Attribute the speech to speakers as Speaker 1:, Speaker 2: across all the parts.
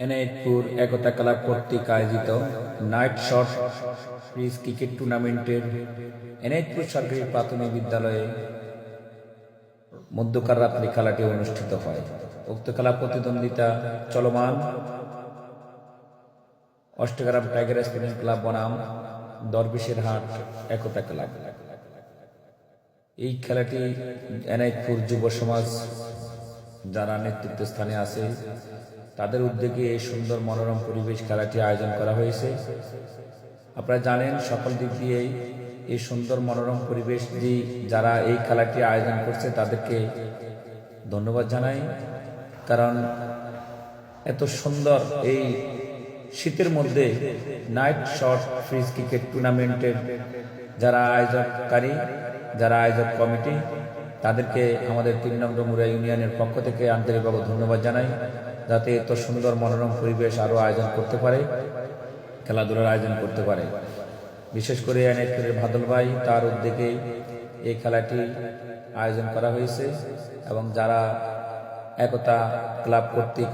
Speaker 1: এনায়েতপুর একতা club কর্তৃক আয়োজিত night shot fridge cricket টুর্নামেন্টের এনায়েতপুর সরকারি প্রাথমিক বিদ্যালয়ে মধ্যকার রাত্রি খেলাটি অনুষ্ঠিত হয়। উক্ত খেলা প্রতিদ্বন্দ্বিতা চলমান। অষ্টগ্রাম টাইগার স্পোর্টিং ক্লাব বনাম দরবেশের হাট একতা ক্লাব। এই খেলাটি এনায়েতপুর যুব সমাজ যারা নেতৃত্ব স্থানে আছে তাদের উদ্যোগে এই সুন্দর মনোরম পরিবেশ খেলাটি আয়োজন করা হয়েছে। আপনারা জানেন সকল দিক দিয়ে এই সুন্দর মনোরম পরিবেশ দিয়ে যারা এই খেলাটি আয়োজন করছে তাদেরকে ধন্যবাদ জানাই, কারণ এত সুন্দর এই শীতের মধ্যে নাইট শট ফ্রিজ ক্রিকেট টুর্নামেন্টের যারা আয়োজককারী, যারা আয়োজক কমিটি, তাদেরকে আমাদের 3 নম্বর মুড়া ইউনিয়নের পক্ষ থেকে আন্তরিকভাবে ধন্যবাদ জানাই, যাতে এত সুন্দর মনোরম পরিবেশ আরও আয়োজন করতে পারে, খেলাধুলার আয়োজন করতে পারে। বিশেষ করে এনায়েতপুরের ভাদল ভাই তার উদ্যোগে এই খেলাটি আয়োজন করা হয়েছে এবং যারা একতা ক্লাব কর্তৃক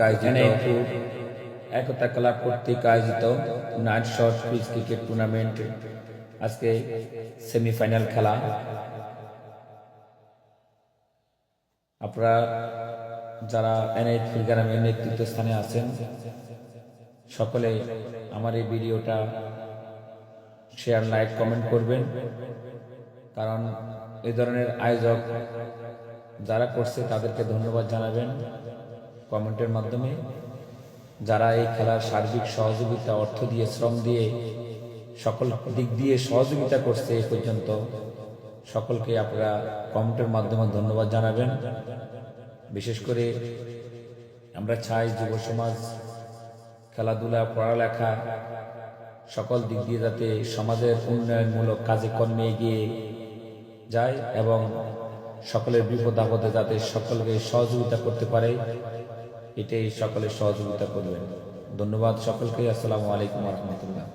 Speaker 1: আয়োজিত night shot fridge cricket tournament আজকে সেমিফাইনাল খেলা। আপনারা যারা এনায়েতপুর গ্রামের নেতৃত্ব স্থানে আছেন সকলে আমার এই ভিডিওটা শেয়ার, লাইক, কমেন্ট করবেন, কারণ এই ধরনের আয়োজক যারা করছে তাদেরকে ধন্যবাদ জানাবেন কমেন্টের মাধ্যমে। যারা এই খেলার সার্বিক সহযোগিতা, অর্থ দিয়ে, শ্রম দিয়ে, সকল দিক দিয়ে সহযোগিতা করছে এই পর্যন্ত, সকলকে আপনারা কমেন্টের মাধ্যমে ধন্যবাদ জানাবেন। বিশেষ করে আমরা চাই যুব সমাজ খেলাধুলা, পড়ালেখা সকল দিক দিয়ে যাতে সমাজের উন্নয়নমূলক কাজে কর্মে এগিয়ে যায় এবং সকলের বিপদ আপদে যাতে সকলকে সহযোগিতা করতে পারে, এটাই সকলের সহযোগিতা করবেন। ধন্যবাদ সকলকে। আসসালামু আলাইকুম ওয়া রাহমাতুল্লাহ।